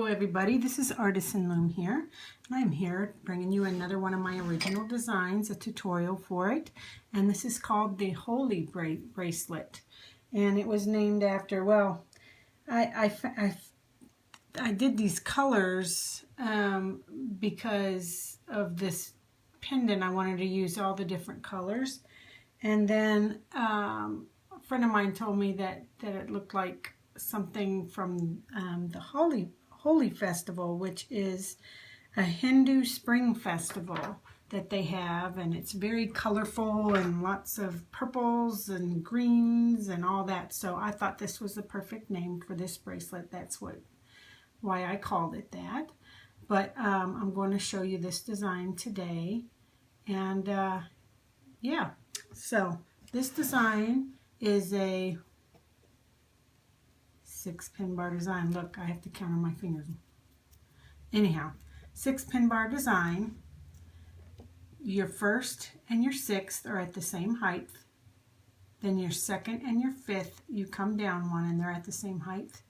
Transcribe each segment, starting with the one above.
everybody, this is Artisan Loom here, and I'm here bringing you another one of my original designs, a tutorial for it, and this is called the Holi bracelet, and it was named after, well, I did these colors because of this pendant. I wanted to use all the different colors, and then a friend of mine told me that it looked like something from the Holi festival, which is a Hindu spring festival that they have, and it's very colorful and lots of purples and greens and all that. So I thought this was the perfect name for this bracelet. That's why I called it that. But I'm going to show you this design today, and yeah, so this design is a 6-pin bar design. Look, I have to count on my fingers. Anyhow, 6-pin bar design. Your first and your sixth are at the same height. Then your second and your fifth, you come down one and they're at the same height.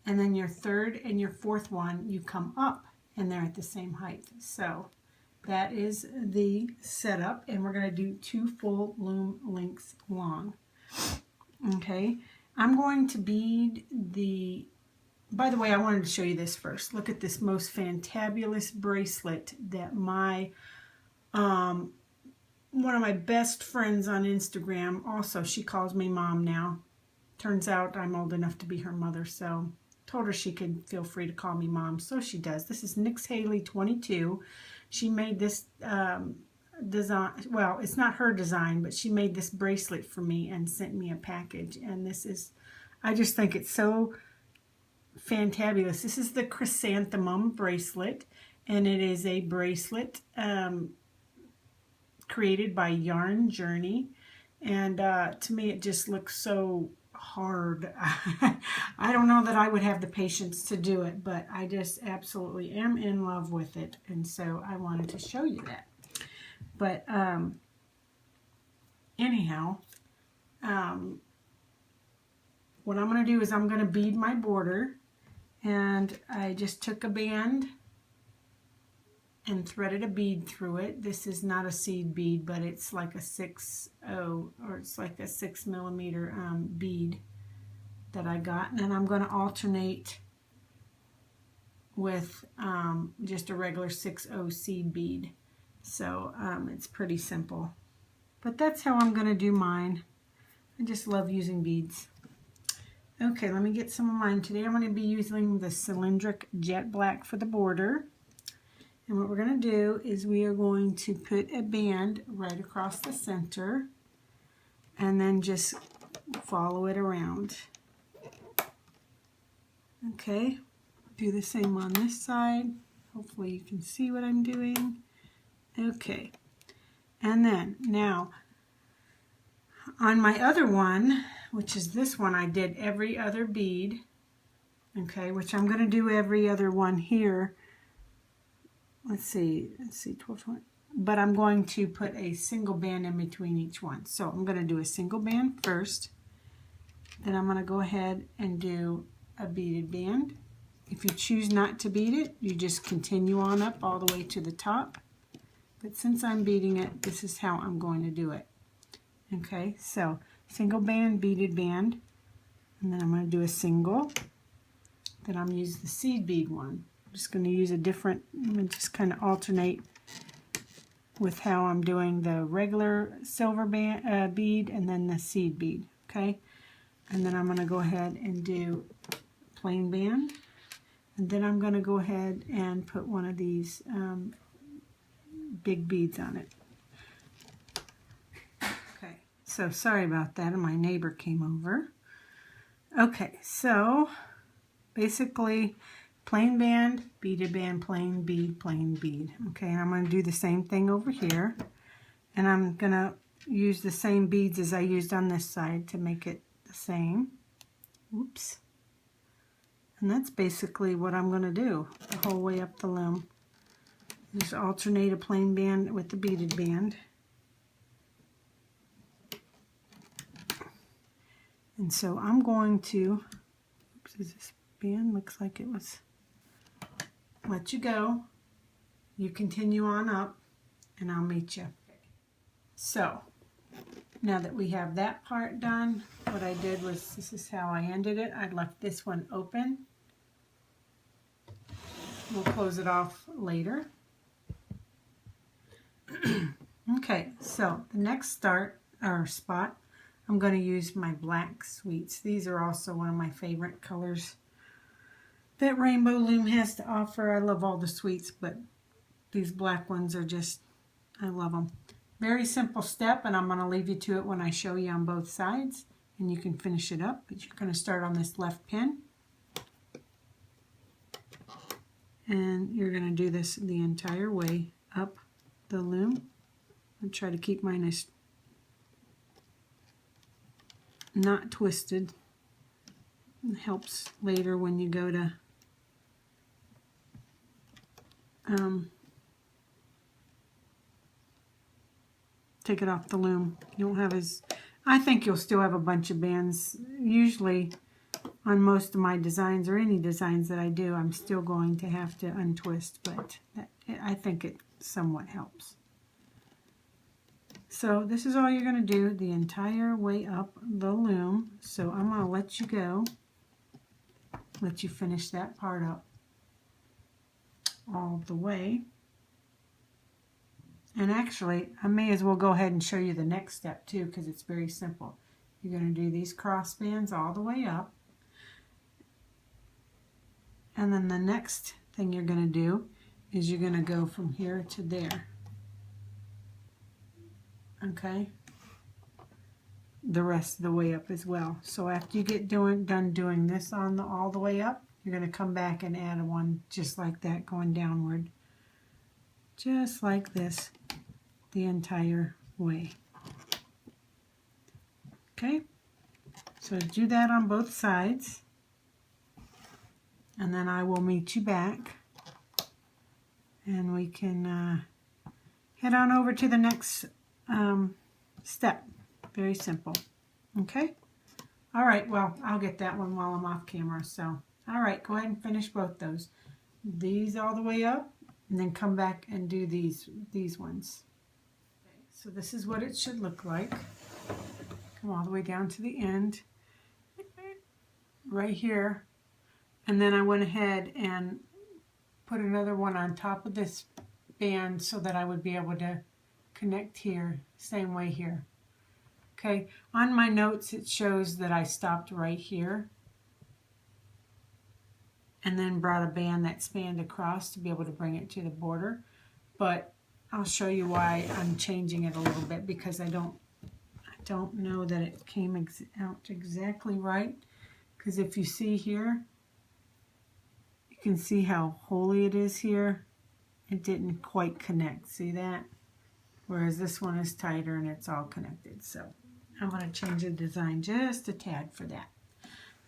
And then your third and your fourth one, you come up and they're at the same height. So that is the setup, and we're going to do 2 full loom lengths long. Okay. I'm going to bead the, by the way, I wanted to show you this first. Look at this most fantabulous bracelet that my, one of my best friends on Instagram, also, she calls me Mom now. Turns out I'm old enough to be her mother, so told her she could feel free to call me Mom, so she does. This is Nix Haley 22. She made this design, well, it's not her design, but she made this bracelet for me and sent me a package, and this is, I just think it's so fantabulous. This is the chrysanthemum bracelet, and it is a bracelet created by Yarn Journey, and to me it just looks so hard. I don't know that I would have the patience to do it, but I just absolutely am in love with it, and so I wanted to show you that. But anyhow, what I'm going to do is I'm going to bead my border, and I just took a band and threaded a bead through it. This is not a seed bead, but it's like a 6/0, or it's like a 6mm bead that I got, and then I'm going to alternate with just a regular 6/0 seed bead. So it's pretty simple, but that's how I'm going to do mine. I just love using beads. Okay, let me get some of mine. Today I'm going to be using the cylindric jet black for the border. And what we're going to do is we are going to put a band right across the center and then just follow it around. Okay, do the same on this side. Hopefully you can see what I'm doing. Okay, and then now on my other one, which is this one, I did every other bead, okay, which I'm going to do every other one here. Let's see, 12, 20, but I'm going to put a single band in between each one. So I'm going to do a single band first, then I'm going to go ahead and do a beaded band. If you choose not to bead it, you just continue on up all the way to the top. But since I'm beading it, this is how I'm going to do it. Okay, so single band, beaded band, and then I'm going to do a single. Then I'm going to use the seed bead one. I'm just going to use a different, I'm going to just kind of alternate with how I'm doing the regular silver band, bead and then the seed bead. Okay, and then I'm going to go ahead and do plain band, and then I'm going to go ahead and put one of these big beads on it. Okay, so sorry about that, and my neighbor came over. Okay, so basically plain band, beaded band, plain bead, plain bead. Okay, and I'm going to do the same thing over here, and I'm going to use the same beads as I used on this side to make it the same. Oops. And that's basically what I'm going to do the whole way up the loom. Just alternate a plain band with the beaded band. And so I'm going to, oops, is this band? Looks like it was let you go. You continue on up and I'll meet you. So now that we have that part done, what I did was, this is how I ended it. I left this one open. We'll close it off later. Okay, so the next spot, I'm going to use my black sweets. These are also one of my favorite colors that Rainbow Loom has to offer. I love all the sweets, but these black ones are just, I love them. Very simple step, and I'm going to leave you to it when I show you on both sides, and you can finish it up. But you're going to start on this left pin, and you're going to do this the entire way up the loom. I'll try to keep mine as not twisted. It helps later when you go to take it off the loom. You don't have as, I think you'll still have a bunch of bands. Usually on most of my designs, or any designs that I do, I'm still going to have to untwist, but I think it somewhat helps. So this is all you're going to do the entire way up the loom. So I'm going to let you go, let you finish that part up all the way. And actually, I may as well go ahead and show you the next step too, because it's very simple. You're going to do these cross bands all the way up. And then the next thing you're going to do is you're going to go from here to there. Okay? The rest of the way up as well. So after you get done doing this on all the way up, you're going to come back and add one just like that going downward. Just like this the entire way. Okay? So do that on both sides. And then I will meet you back. And we can head on over to the next step. Very simple. Okay? All right, well, I'll get that one while I'm off camera. So, all right, go ahead and finish both those. These all the way up, and then come back and do these ones. Okay, so this is what it should look like. Come all the way down to the end. Right here. And then I went ahead and put another one on top of this band so that I would be able to connect here, same way here. Okay, on my notes it shows that I stopped right here and then brought a band that spanned across to be able to bring it to the border. But I'll show you why I'm changing it a little bit, because I don't know that it came out exactly right. Because if you see here, you can see how holy it is here. It didn't quite connect, see that? Whereas this one is tighter and it's all connected. So I'm going to change the design just a tad for that.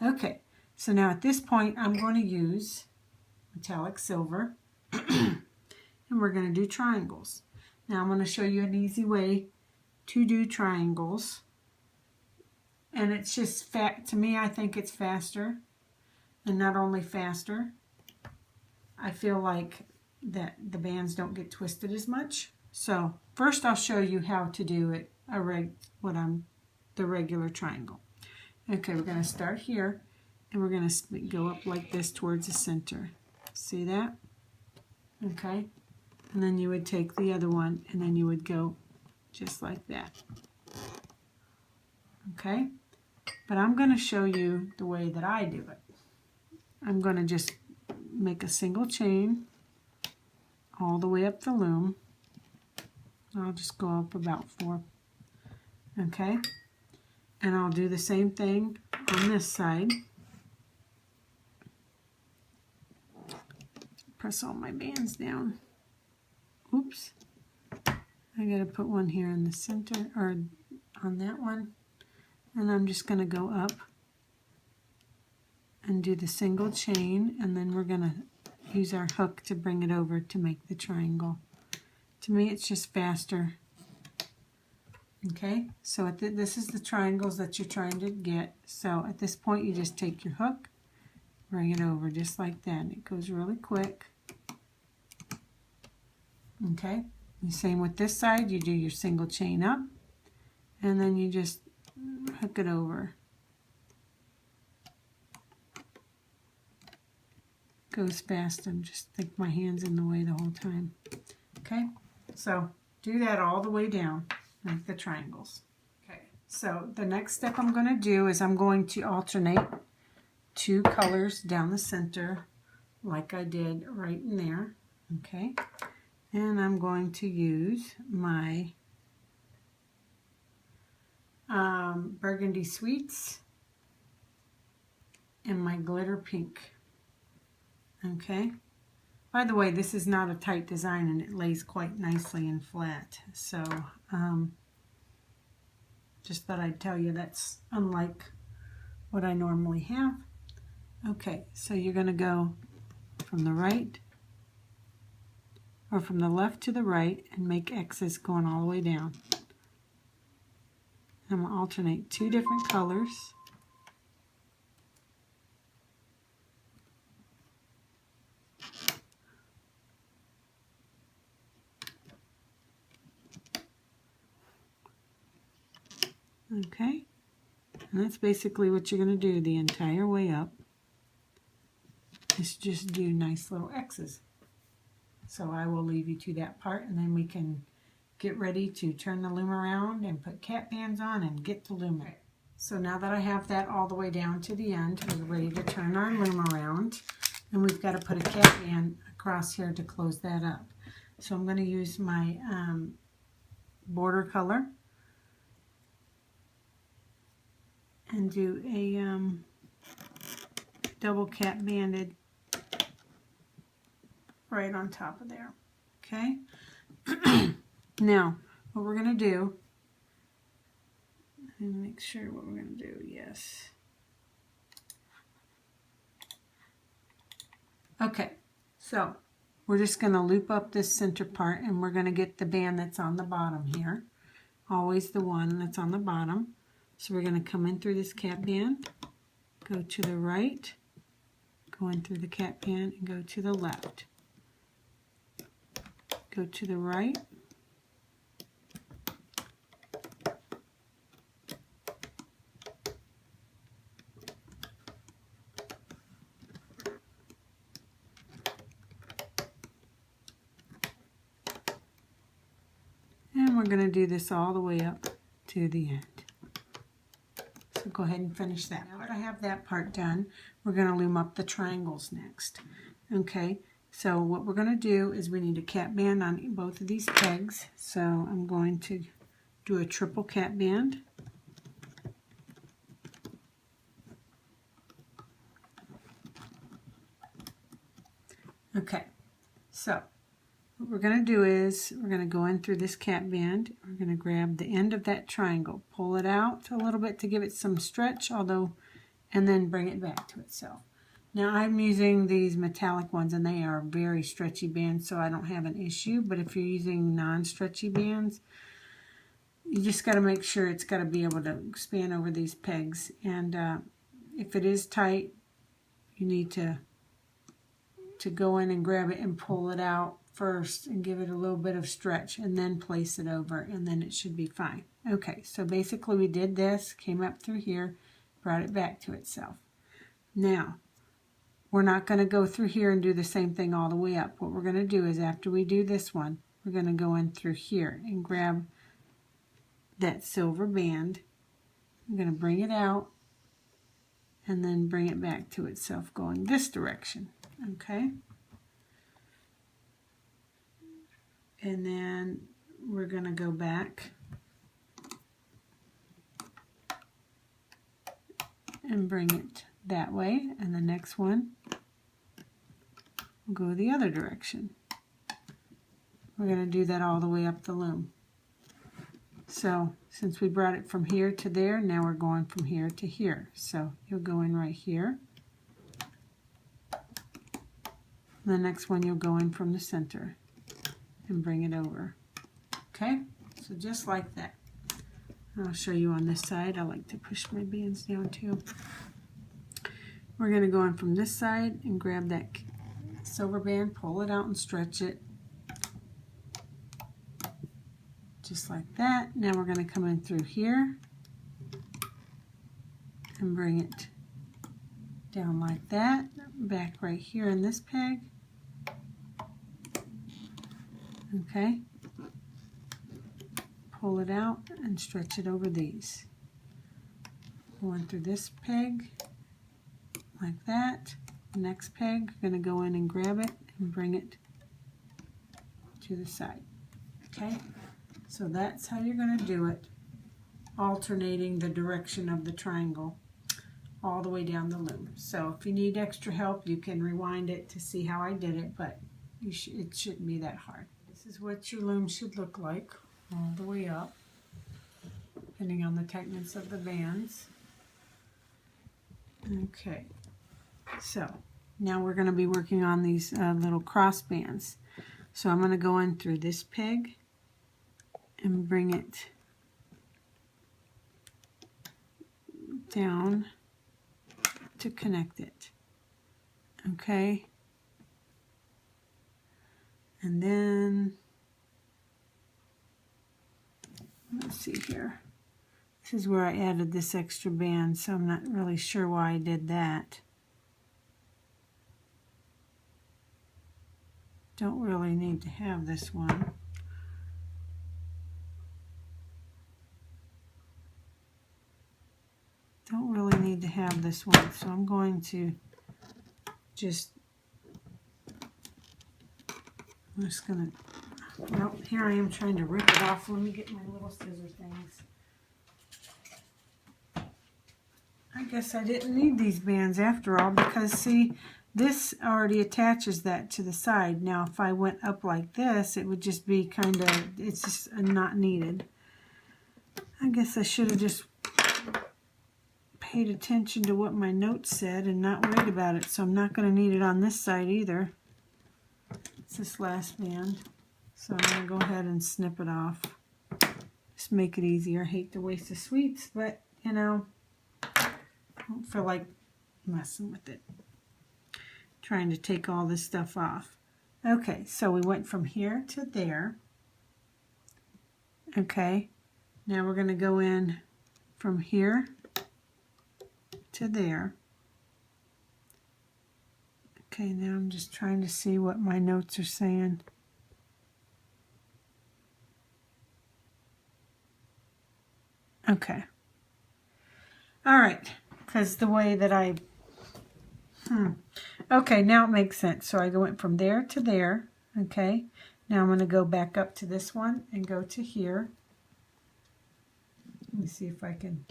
Okay, so now at this point I'm going to use metallic silver and we're going to do triangles. Now I'm going to show you an easy way to do triangles. And it's just, to me, I think it's faster. And not only faster, I feel like that the bands don't get twisted as much. So first I'll show you how to do it, the regular triangle. Okay, we're going to start here and we're going to go up like this towards the center. See that? Okay, and then you would take the other one and then you would go just like that. Okay, but I'm going to show you the way that I do it. I'm going to just make a single chain all the way up the loom. I'll just go up about 4. Okay, and I'll do the same thing on this side. Press all my bands down. Oops, I gotta put one here in the center, or on that one, and I'm just gonna go up and do the single chain, and then we're gonna use our hook to bring it over to make the triangle. To me, it's just faster. Okay, so this is the triangles that you're trying to get. So at this point, you just take your hook, bring it over just like that. And it goes really quick. Okay, the same with this side. You do your single chain up, and then you just hook it over. Goes fast. I'm just think my hand's in the way the whole time. Okay, so do that all the way down, like the triangles. Okay, so the next step I'm going to do is I'm going to alternate 2 colors down the center, like I did right in there. Okay, and I'm going to use my Burgundy Sweets and my Glitter Pink. Okay, by the way, this is not a tight design and it lays quite nicely and flat, so just thought I'd tell you that's unlike what I normally have. Okay, so you're going to go from the right or from the left to the right and make X's going all the way down. I'm going to alternate 2 different colors. Okay, and that's basically what you're going to do the entire way up, is just do nice little X's. So I will leave you to that part, and then we can get ready to turn the loom around and put cap bands on and get to looming. So now that I have that all the way down to the end, we're ready to turn our loom around, and we've got to put a cap band across here to close that up. So I'm going to use my border color and do a double cap banded right on top of there. Okay. Now what we're going to do, and make sure what we're going to do, yes. Okay, so we're just going to loop up this center part, and we're going to get the band that's on the bottom here, always the one that's on the bottom. So we're going to come in through this cap band, go to the right, go in through the cap band, and go to the left. Go to the right, and we're going to do this all the way up to the end. So go ahead and finish that. Now that I have that part done, we're going to loom up the triangles next. Okay, so what we're going to do is we need a cap band on both of these pegs. So I'm going to do a triple cap band. Okay, so what we're going to do is we're going to go in through this cap band. We're going to grab the end of that triangle, pull it out a little bit to give it some stretch, and then bring it back to itself. Now I'm using these metallic ones, and they are very stretchy bands, so I don't have an issue. But if you're using non-stretchy bands, you just got to make sure it's got to be able to span over these pegs. And if it is tight, you need to go in and grab it and pull it out first and give it a little bit of stretch, and then place it over, and then it should be fine. Okay, so basically we did this, came up through here, brought it back to itself. Now we're not going to go through here and do the same thing all the way up. What we're going to do is, after we do this one, we're going to go in through here and grab that silver band. I'm going to bring it out and then bring it back to itself going this direction. Okay, and then we're going to go back and bring it that way, and the next one will go the other direction. We're going to do that all the way up the loom. So since we brought it from here to there, now we're going from here to here. So you'll go in right here. The next one you'll go in from the center and bring it over. Okay, so just like that. I'll show you on this side. I like to push my bands down too. We're going to go in from this side and grab that silver band, pull it out and stretch it. just like that. Now we're going to come in through here and bring it down like that, back right here in this peg. Okay, pull it out and stretch it over these. Going through this peg like that. Next peg, I'm going to go in and grab it and bring it to the side. Okay, so that's how you're going to do it, alternating the direction of the triangle all the way down the loom. So if you need extra help, you can rewind it to see how I did it, but it shouldn't be that hard. This is what your loom should look like all the way up, depending on the tightness of the bands. Okay, so now we're going to be working on these little cross bands. So I'm going to go in through this peg and bring it down to connect it. Okay, and then let's see here. This is where I added this extra band, so I'm not really sure why I did that. Don't really need to have this one. Don't really need to have this one, so I'm going to just, well, here I am trying to rip it off. Let me get my little scissor things. I guess I didn't need these bands after all, because see, this already attaches that to the side. Now if I went up like this, it would just be kind of, it's just not needed. I guess I should have just paid attention to what my notes said and not worried about it. So I'm not going to need it on this side either. It's this last band. So I'm going to go ahead and snip it off. Just make it easier. I hate to waste the sweets, but you know, I don't feel like messing with it. Trying to take all this stuff off. Okay, so we went from here to there. Okay, now we're going to go in from here to there. Okay, now I'm just trying to see what my notes are saying. Okay. All right, because the way that I... Okay, now it makes sense. So I went from there to there. Okay, now I'm going to go back up to this one and go to here. Let me see if I can...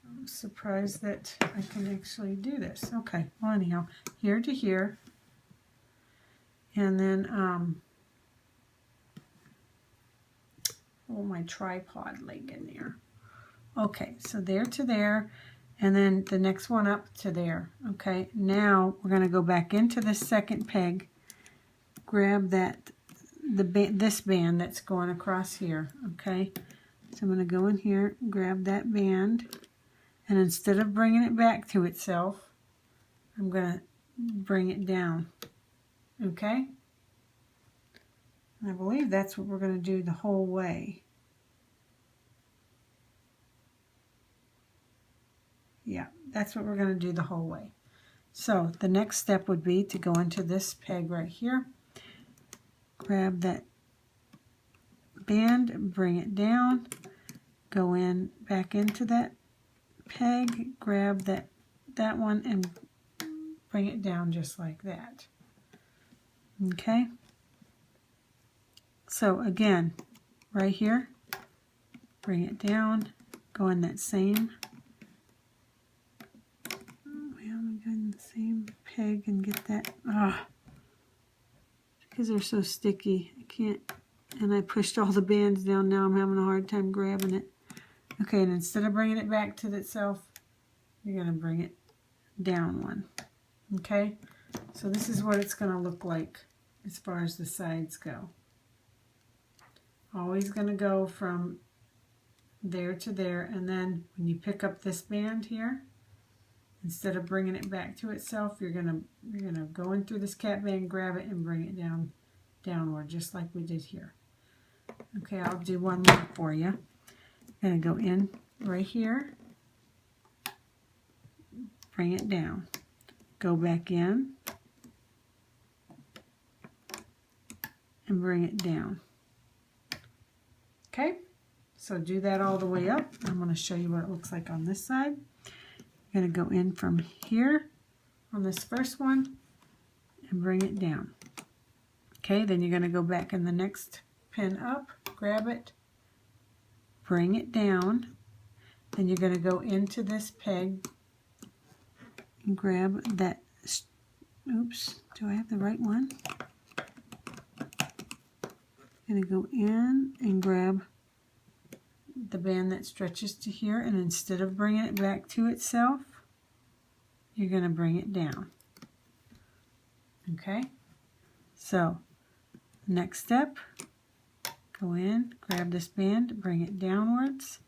I'm surprised that I can actually do this. Okay, well anyhow, here to here. And then, oh, my tripod leg in there. Okay, so there to there, and then the next one up to there. Okay, now we're going to go back into the second peg, grab that, this band that's going across here. Okay, so I'm going to go in here, grab that band, and instead of bringing it back to itself, I'm going to bring it down. Okay, and I believe that's what we're going to do the whole way. Yeah, that's what we're going to do the whole way. So the next step would be to go into this peg right here, grab that band, bring it down, go in back into that peg, grab that one and bring it down just like that. Okay, so again, right here, bring it down, go in that same, same peg and get that, because they're so sticky, I can't, and I pushed all the bands down, now I'm having a hard time grabbing it. Okay, and instead of bringing it back to itself, you're going to bring it down one. Okay, so this is what it's going to look like as far as the sides go. Always going to go from there to there, and then when you pick up this band here, instead of bringing it back to itself, you're gonna go in through this cap band, grab it, and bring it downward, just like we did here. Okay, I'll do one more for you. I'm gonna go in right here, bring it down, go back in, and bring it down. Okay, so do that all the way up. I'm going to show you what it looks like on this side. I'm going to go in from here on this first one and bring it down. Okay, then you're going to go back in the next pin up, grab it, bring it down, then you're going to go into this peg and grab that, oops, do I have the right one? I'm going to go in and grab the band that stretches to here, and instead of bringing it back to itself, you're going to bring it down. Okay, so next step, go in, grab this band, bring it downwards,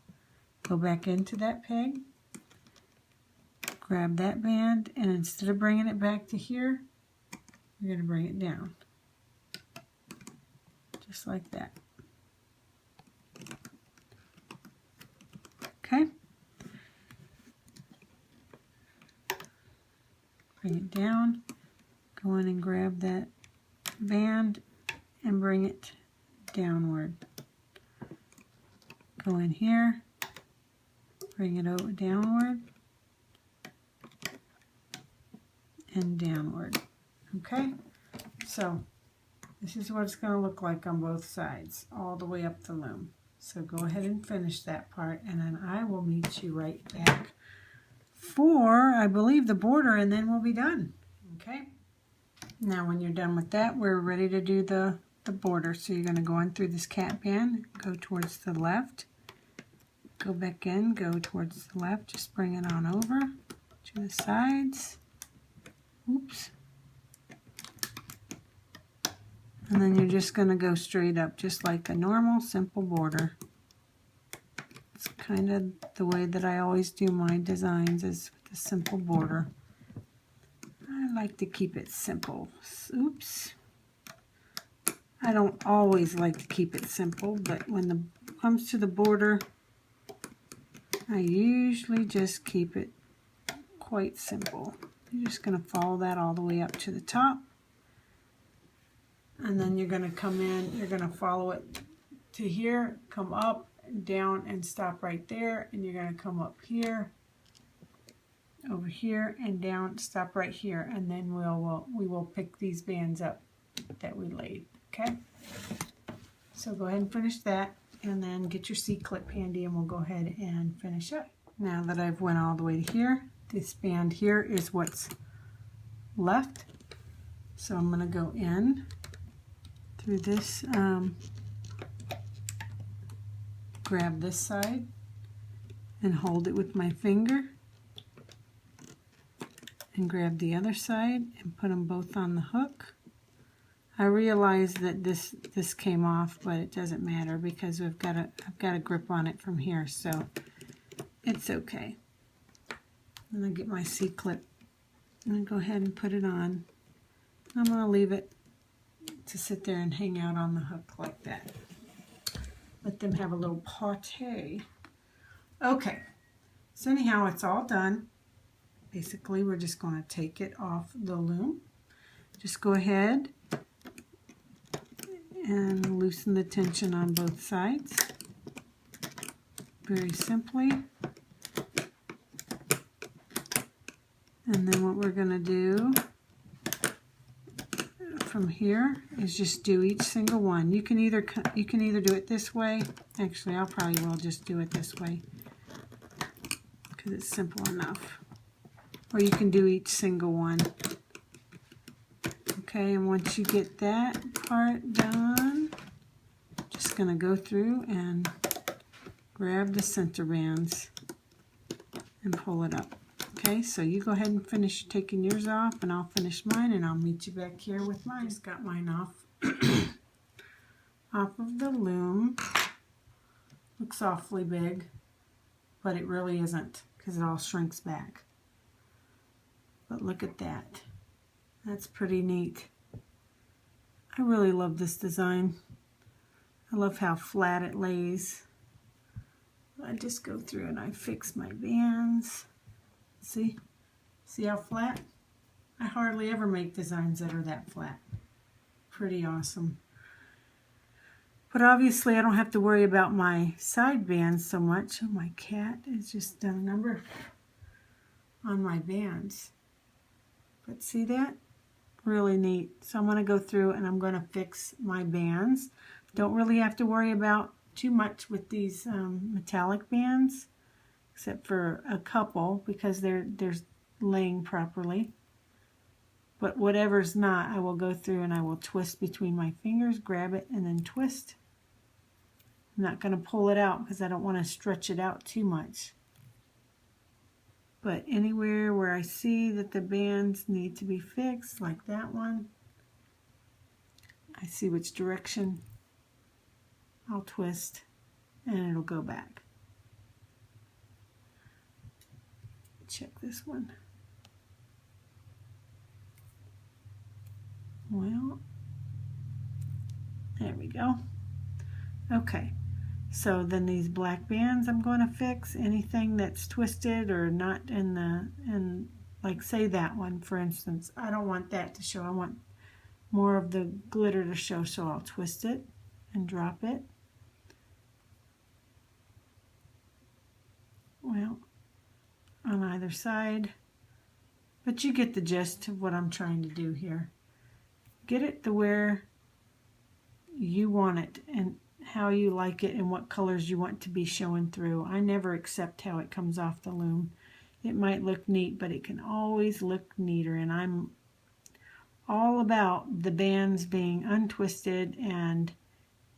go back into that peg, grab that band, and instead of bringing it back to here, you're going to bring it down. Just like that. Okay. Bring it down, go in and grab that band and bring it downward. Go in here, bring it over downward and downward. Okay, so this is what it's going to look like on both sides, all the way up the loom. So go ahead and finish that part, and then I will meet you right back for, I believe, the border, and then we'll be done. Okay? Now when you're done with that, we're ready to do the border. So you're going to go in through this cap band, go towards the left, go back in, go towards the left, just bring it on over to the sides. Oops. And then you're just going to go straight up, just like a normal, simple border. It's kind of the way that I always do my designs, is with a simple border. I like to keep it simple. Oops. I don't always like to keep it simple, but when it comes to the border, I usually just keep it quite simple. You're just going to follow that all the way up to the top. And then you're going to come in, you're going to follow it to here, come up, down, and stop right there. And you're going to come up here, over here, and down, stop right here. And then we will pick these bands up that we laid. Okay? So go ahead and finish that, and then get your C-clip handy, and we'll go ahead and finish up. Now that I've went all the way to here, this band here is what's left. So I'm going to go in through this, grab this side and hold it with my finger, and grab the other side and put them both on the hook. I realize that this came off, but it doesn't matter because I've got a grip on it from here, so it's okay. And I get my C-clip and I go ahead and put it on. I'm going to leave it to sit there and hang out on the hook like that. Let them have a little party. Okay, so anyhow, it's all done. Basically, we're just going to take it off the loom. Just go ahead and loosen the tension on both sides. Very simply. And then what we're going to do from here is just do each single one. You can either do it this way. Actually, I'll probably will just do it this way because it's simple enough. Or you can do each single one. Okay, and once you get that part done, just going to go through and grab the center bands and pull it up. Okay, so you go ahead and finish taking yours off, and I'll finish mine, and I'll meet you back here with mine. Just got mine off off of the loom. Looks awfully big, but it really isn't because it all shrinks back. But look at that. That's pretty neat. I really love this design. I love how flat it lays. I just go through and I fix my bands. See how flat? I hardly ever make designs that are that flat. Pretty awesome. But obviously I don't have to worry about my side bands so much. Oh, my cat has just done a number on my bands. But see that? Really neat. So I'm going to go through and I'm going to fix my bands. Don't really have to worry about too much with these metallic bands, except for a couple because they're laying properly. But whatever's not, I will go through and I will twist between my fingers, grab it, and then twist. I'm not going to pull it out because I don't want to stretch it out too much. But anywhere where I see that the bands need to be fixed, like that one, I see which direction I'll twist and it'll go back. Check this one. Well, there we go. Okay, so then these black bands I'm going to fix. Anything that's twisted or not in the, like say that one for instance, I don't want that to show. I want more of the glitter to show, so I'll twist it and drop it. Well, on either side, but you get the gist of what I'm trying to do here. Get it to where you want it and how you like it and what colors you want to be showing through. I never accept how it comes off the loom. It might look neat, but it can always look neater, and I'm all about the bands being untwisted and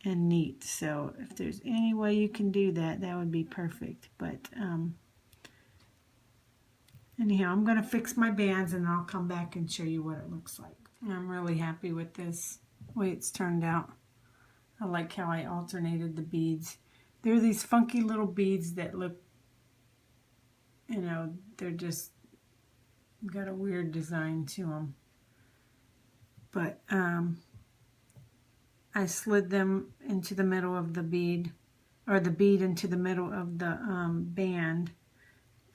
neat. So if there's any way you can do that, that would be perfect. But anyhow, I'm going to fix my bands and I'll come back and show you what it looks like. I'm really happy with this way it's turned out. I like how I alternated the beads. There are these funky little beads that look, you know, they're just got a weird design to them. But I slid them into the middle of the bead, or the bead into the middle of the band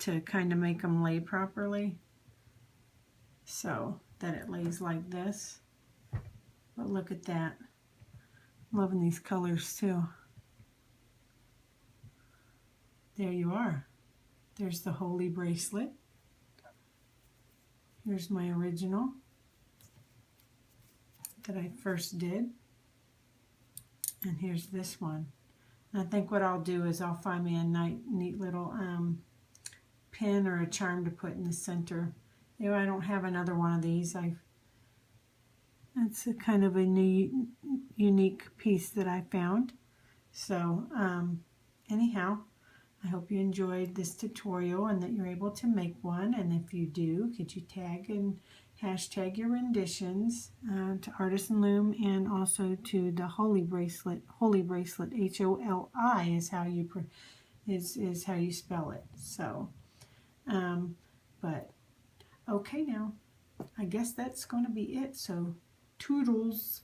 to kind of make them lay properly, so that it lays like this. But look at that. I'm loving these colors too. There you are. There's the Holi bracelet. Here's my original that I first did. And here's this one. And I think what I'll do is I'll find me a neat little pin or a charm to put in the center. You know, I don't have another one of these. It's a kind of a new, unique piece that I found. So anyhow, I hope you enjoyed this tutorial and that you're able to make one. And if you do, could you tag and hashtag your renditions to Artisan Loom and also to the Holi bracelet. Holi bracelet, H-O-L-I is how you is how you spell it. So, but okay, now I guess that's going to be it. So, toodles.